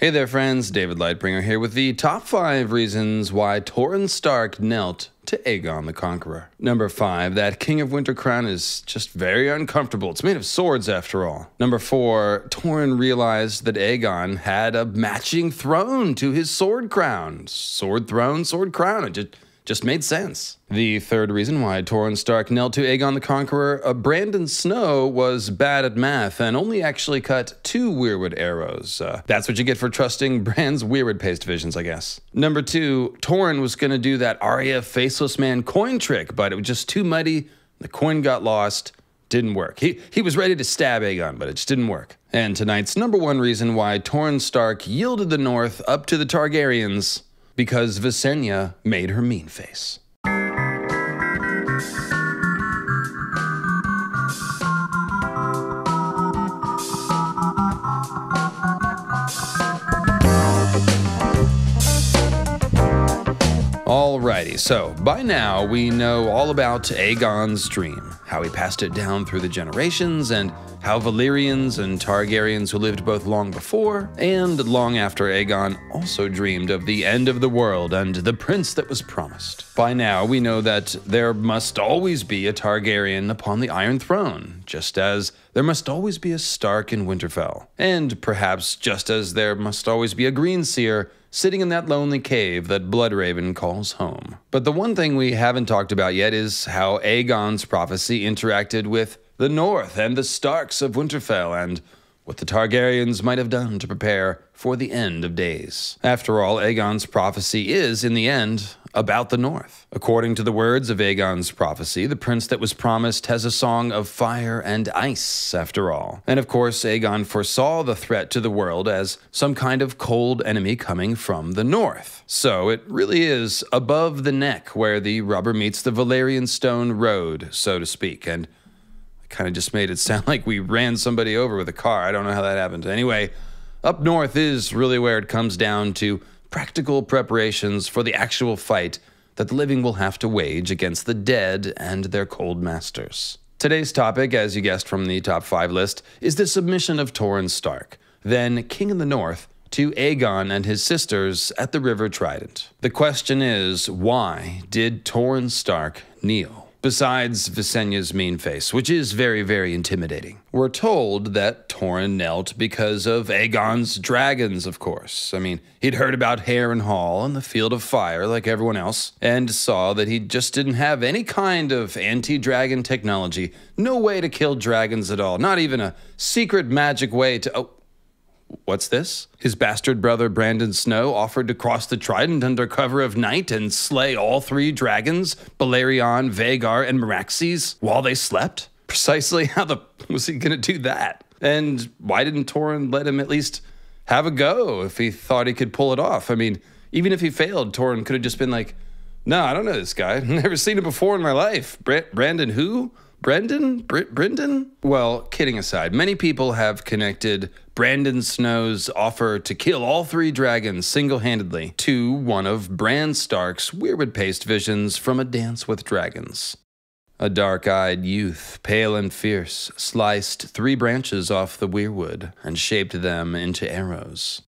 Hey there friends, David Lightbringer here with the top 5 reasons why Torrhen Stark knelt to Aegon the Conqueror. Number 5, that King of Winter crown is just very uncomfortable. It's made of swords after all. Number 4, Torrhen realized that Aegon had a matching throne to his sword crown. Sword throne, sword crown. It just made sense. The third reason why Torrhen Stark knelt to Aegon the Conqueror, Brandon Snow was bad at math and only actually cut 2 weirwood arrows. That's what you get for trusting Bran's weirwood paste visions, I guess. Number 2, Torrhen was gonna do that Arya Faceless Man coin trick, but it was just too muddy, the coin got lost, didn't work. He was ready to stab Aegon, but it just didn't work. And tonight's number 1 reason why Torrhen Stark yielded the North up to the Targaryens, because Visenya made her mean face. Alrighty, so by now we know all about Aegon's dream, how he passed it down through the generations, and how Valyrians and Targaryens who lived both long before and long after Aegon also dreamed of the end of the world and the prince that was promised. By now we know that there must always be a Targaryen upon the Iron Throne, just as there must always be a Stark in Winterfell, and perhaps just as there must always be a Greenseer sitting in that lonely cave that Bloodraven calls home. But the one thing we haven't talked about yet is how Aegon's prophecy interacted with the North and the Starks of Winterfell, and what the Targaryens might have done to prepare for the end of days. After all, Aegon's prophecy is, in the end, about the North. According to the words of Aegon's prophecy, the prince that was promised has a song of fire and ice, after all. And of course, Aegon foresaw the threat to the world as some kind of cold enemy coming from the North. So it really is above the neck where the rubber meets the Valyrian stone road, so to speak, and kind of just made it sound like we ran somebody over with a car. I don't know how that happened. Anyway, up north is really where it comes down to practical preparations for the actual fight that the living will have to wage against the dead and their cold masters. Today's topic, as you guessed from the top 5 list, is the submission of Torrhen Stark, then King in the North, to Aegon and his sisters at the River Trident. The question is, why did Torrhen Stark kneel? Besides Visenya's mean face, which is very, very intimidating. We're told that Torrhen knelt because of Aegon's dragons, of course. I mean, he'd heard about Harrenhal and the Field of Fire like everyone else, and saw that he just didn't have any kind of anti-dragon technology. No way to kill dragons at all. Not even a secret magic way to... Oh, what's this? His bastard brother Brandon Snow offered to cross the Trident under cover of night and slay all 3 dragons, Balerion, Vhagar, and Meraxes, while they slept? Precisely how the was he gonna do that? And why didn't Torrhen let him at least have a go if he thought he could pull it off? I mean, even if he failed, Torrhen could have just been like, no, I don't know this guy. Never seen him before in my life. Brandon who? Brendan? Well, kidding aside, many people have connected Brandon Snow's offer to kill all 3 dragons single-handedly to one of Bran Stark's weirwood paste visions from A Dance with Dragons. A dark-eyed youth, pale and fierce, sliced 3 branches off the weirwood and shaped them into arrows.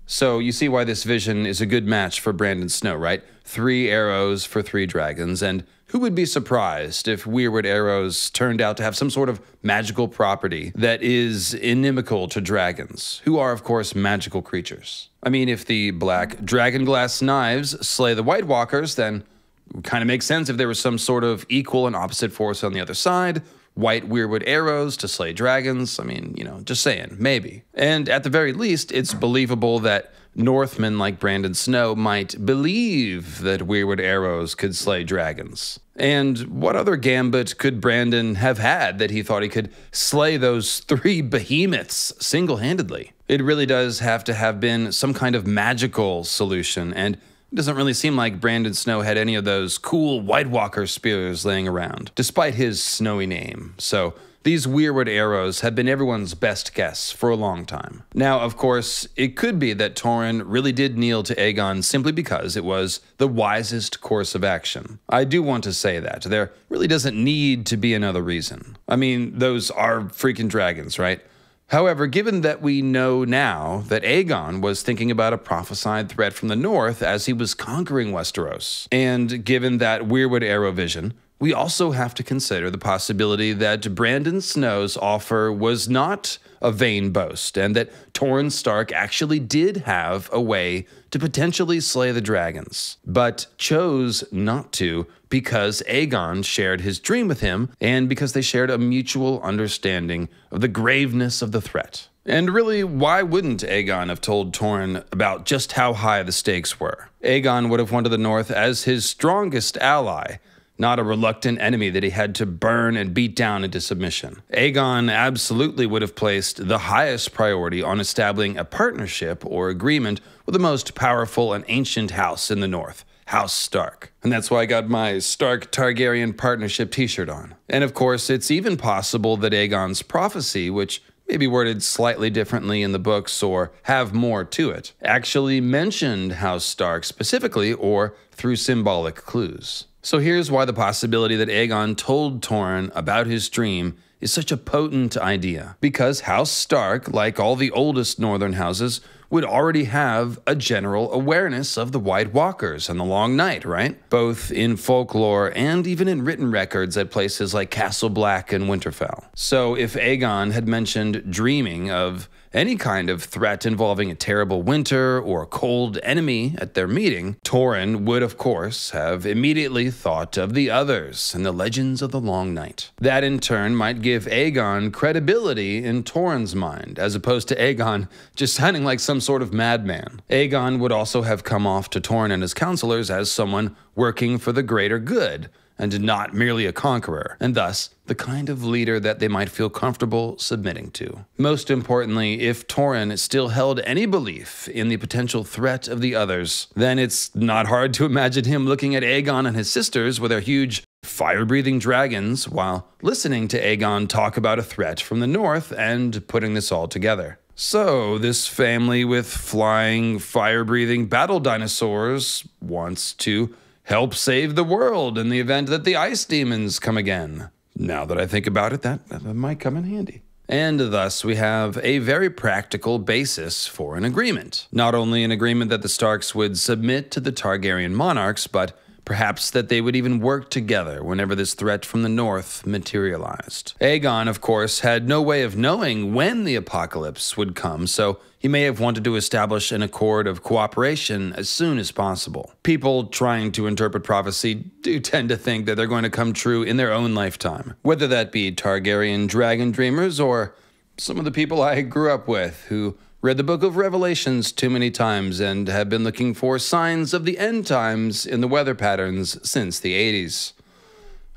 So you see why this vision is a good match for Brandon Snow, right? 3 arrows for 3 dragons, and who would be surprised if weirwood arrows turned out to have some sort of magical property that is inimical to dragons, who are, of course, magical creatures? I mean, if the black dragonglass knives slay the White Walkers, then it would kind of make sense if there was some sort of equal and opposite force on the other side. White weirwood arrows to slay dragons. I mean, you know, just saying, maybe. And at the very least, it's believable that Northmen like Brandon Snow might believe that weirwood arrows could slay dragons. And what other gambit could Brandon have had that he thought he could slay those 3 behemoths single-handedly? It really does have to have been some kind of magical solution, and it doesn't really seem like Brandon Snow had any of those cool White Walker spears laying around, despite his snowy name. So these weirwood arrows have been everyone's best guess for a long time. Now, of course, it could be that Torrhen really did kneel to Aegon simply because it was the wisest course of action. I do want to say that. There really doesn't need to be another reason. I mean, those are freaking dragons, right? However, given that we know now that Aegon was thinking about a prophesied threat from the north as he was conquering Westeros, and given that weirwood arrow vision, we also have to consider the possibility that Brandon Snow's offer was not a vain boast, and that Torrhen Stark actually did have a way to potentially slay the dragons, but chose not to because Aegon shared his dream with him, and because they shared a mutual understanding of the graveness of the threat. And really, why wouldn't Aegon have told Torrhen about just how high the stakes were? Aegon would have wanted the North as his strongest ally, not a reluctant enemy that he had to burn and beat down into submission. Aegon absolutely would have placed the highest priority on establishing a partnership or agreement with the most powerful and ancient house in the North, House Stark. And that's why I got my Stark Targaryen partnership t-shirt on. And of course, it's even possible that Aegon's prophecy, which may be worded slightly differently in the books or have more to it, actually mentioned House Stark specifically or through symbolic clues. So here's why the possibility that Aegon told Torrhen about his dream is such a potent idea. Because House Stark, like all the oldest northern houses, would already have a general awareness of the White Walkers and the Long Night, right? Both in folklore and even in written records at places like Castle Black and Winterfell. So if Aegon had mentioned dreaming of any kind of threat involving a terrible winter or a cold enemy at their meeting, Torrhen would, of course, have immediately thought of the others and the legends of the Long Night. That, in turn, might give Aegon credibility in Torrhen's mind, as opposed to Aegon just sounding like some sort of madman. Aegon would also have come off to Torrhen and his counselors as someone working for the greater good, and not merely a conqueror, and thus the kind of leader that they might feel comfortable submitting to. Most importantly, if Torrhen still held any belief in the potential threat of the others, then it's not hard to imagine him looking at Aegon and his sisters with their huge fire-breathing dragons while listening to Aegon talk about a threat from the north and putting this all together. So, this family with flying, fire-breathing battle dinosaurs wants to help save the world in the event that the ice demons come again. Now that I think about it, that might come in handy. And thus, we have a very practical basis for an agreement. Not only an agreement that the Starks would submit to the Targaryen monarchs, but perhaps that they would even work together whenever this threat from the north materialized. Aegon, of course, had no way of knowing when the apocalypse would come, so he may have wanted to establish an accord of cooperation as soon as possible. People trying to interpret prophecy do tend to think that they're going to come true in their own lifetime, whether that be Targaryen dragon dreamers or some of the people I grew up with who read the Book of Revelations too many times and have been looking for signs of the end times in the weather patterns since the 80s.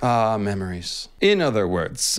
Ah, memories. In other words,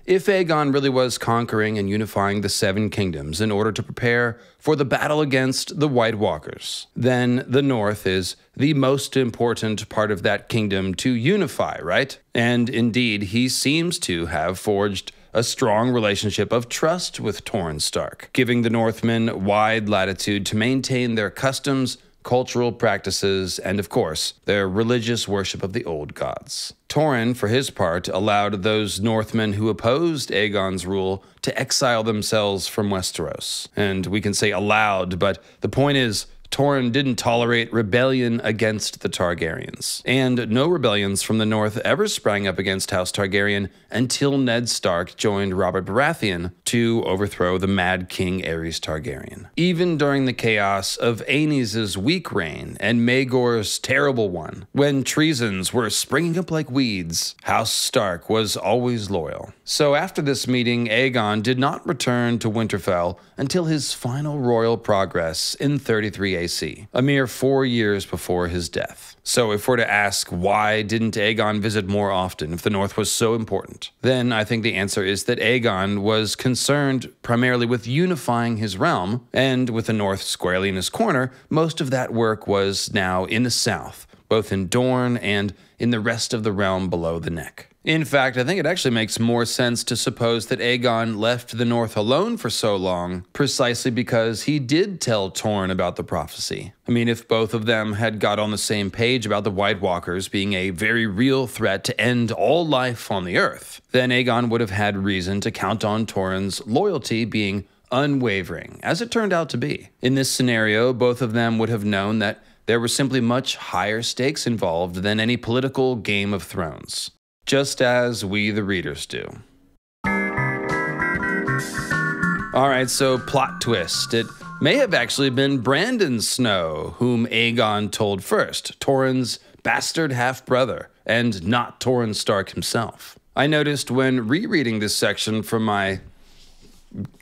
if Aegon really was conquering and unifying the Seven Kingdoms in order to prepare for the battle against the White Walkers, then the North is the most important part of that kingdom to unify, right? And indeed, he seems to have forged a strong relationship of trust with Torrhen Stark, giving the Northmen wide latitude to maintain their customs, cultural practices, and of course, their religious worship of the old gods. Torrhen, for his part, allowed those Northmen who opposed Aegon's rule to exile themselves from Westeros. And we can say allowed, but the point is, Torrhen didn't tolerate rebellion against the Targaryens, and no rebellions from the north ever sprang up against House Targaryen until Ned Stark joined Robert Baratheon to overthrow the Mad King Aerys Targaryen. Even during the chaos of Aenys' weak reign and Maegor's terrible one, when treasons were springing up like weeds, House Stark was always loyal. So after this meeting, Aegon did not return to Winterfell until his final royal progress in 33 AC, a mere 4 years before his death. So if we're to ask why didn't Aegon visit more often if the North was so important, then I think the answer is that Aegon was concerned primarily with unifying his realm, and with the North squarely in his corner, most of that work was now in the south, both in Dorne and in the rest of the realm below the neck. In fact, I think it actually makes more sense to suppose that Aegon left the North alone for so long precisely because he did tell Torrhen about the prophecy. I mean, if both of them had got on the same page about the White Walkers being a very real threat to end all life on the earth, then Aegon would have had reason to count on Torrhen's loyalty being unwavering, as it turned out to be. In this scenario, both of them would have known that there were simply much higher stakes involved than any political Game of Thrones. Just as we, the readers, do. Alright, so plot twist. It may have actually been Brandon Snow whom Aegon told first, Torrhen's bastard half-brother, and not Torrhen Stark himself. I noticed when rereading this section from my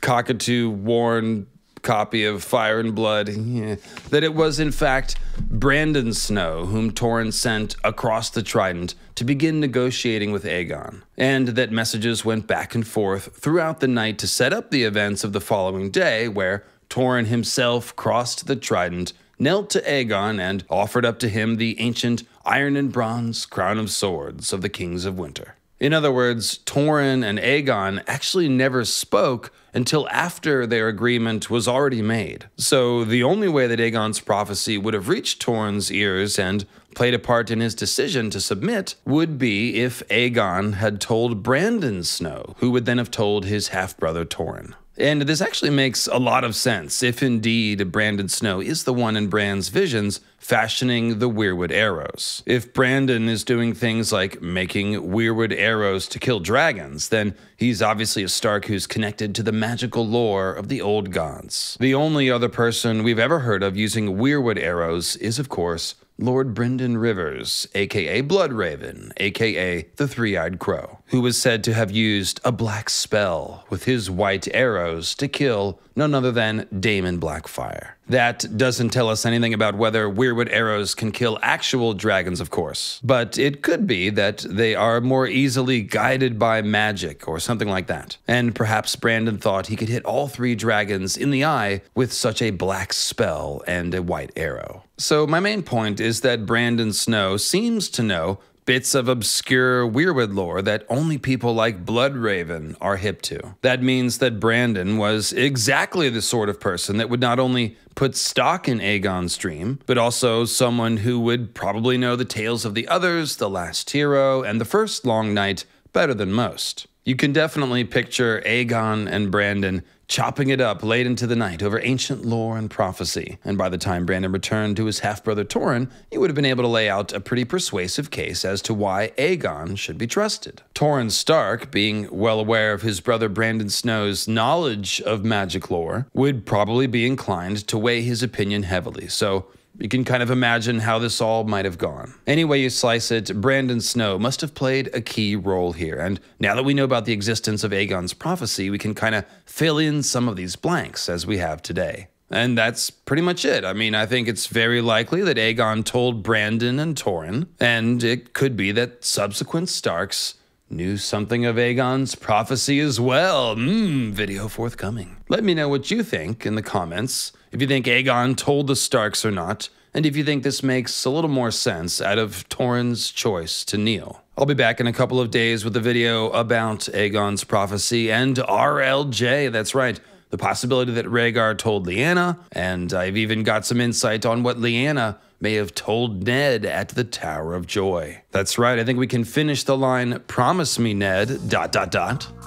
cockatoo-worn copy of Fire and Blood, that it was in fact Brandon Snow whom Torrhen sent across the Trident to begin negotiating with Aegon, and that messages went back and forth throughout the night to set up the events of the following day, where Torrhen himself crossed the Trident, knelt to Aegon, and offered up to him the ancient iron and bronze crown of swords of the Kings of Winter. In other words, Torrhen and Aegon actually never spoke until after their agreement was already made. So the only way that Aegon's prophecy would have reached Torrhen's ears and played a part in his decision to submit would be if Aegon had told Brandon Snow, who would then have told his half-brother Torrhen. And this actually makes a lot of sense if indeed Brandon Snow is the one in Bran's visions fashioning the weirwood arrows. If Brandon is doing things like making weirwood arrows to kill dragons, then he's obviously a Stark who's connected to the magical lore of the old gods. The only other person we've ever heard of using weirwood arrows is, of course, Lord Brynden Rivers, aka Bloodraven, aka the Three-Eyed Crow, who was said to have used a black spell with his white arrows to kill none other than Daemon Blackfyre. That doesn't tell us anything about whether weirwood arrows can kill actual dragons, of course, but it could be that they are more easily guided by magic or something like that. And perhaps Brandon thought he could hit all three dragons in the eye with such a black spell and a white arrow. So my main point is that Brandon Snow seems to know bits of obscure weirwood lore that only people like Bloodraven are hip to. That means that Brandon was exactly the sort of person that would not only put stock in Aegon's dream, but also someone who would probably know the tales of the others, the Last Hero, and the First Long Night better than most. You can definitely picture Aegon and Brandon chopping it up late into the night over ancient lore and prophecy, and by the time Brandon returned to his half-brother Torrhen, he would have been able to lay out a pretty persuasive case as to why Aegon should be trusted. Torrhen Stark, being well aware of his brother Brandon Snow's knowledge of magic lore, would probably be inclined to weigh his opinion heavily, so you can kind of imagine how this all might have gone. Any way you slice it, Brandon Snow must have played a key role here, and now that we know about the existence of Aegon's prophecy, we can kind of fill in some of these blanks as we have today. And that's pretty much it. I mean, I think it's very likely that Aegon told Brandon and Torrhen, and it could be that subsequent Starks knew something of Aegon's prophecy as well. Video forthcoming. Let me know what you think in the comments, if you think Aegon told the Starks or not, and if you think this makes a little more sense out of Torrhen's choice to kneel. I'll be back in a couple of days with a video about Aegon's prophecy and RLJ, that's right, the possibility that Rhaegar told Lyanna, and I've even got some insight on what Lyanna may have told Ned at the Tower of Joy. That's right, I think we can finish the line, "Promise me, Ned, ...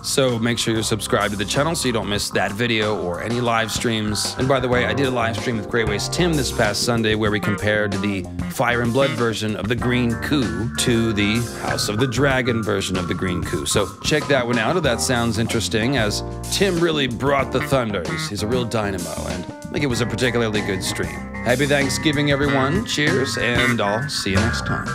So make sure you're subscribed to the channel so you don't miss that video or any live streams. And by the way, I did a live stream with Grey Waste Tim this past Sunday where we compared the Fire and Blood version of the Green Coup to the House of the Dragon version of the Green Coup. So check that one out if that sounds interesting, as Tim really brought the thunder. He's a real dynamo, and I think it was a particularly good stream. Happy Thanksgiving, everyone. Cheers, and I'll see you next time.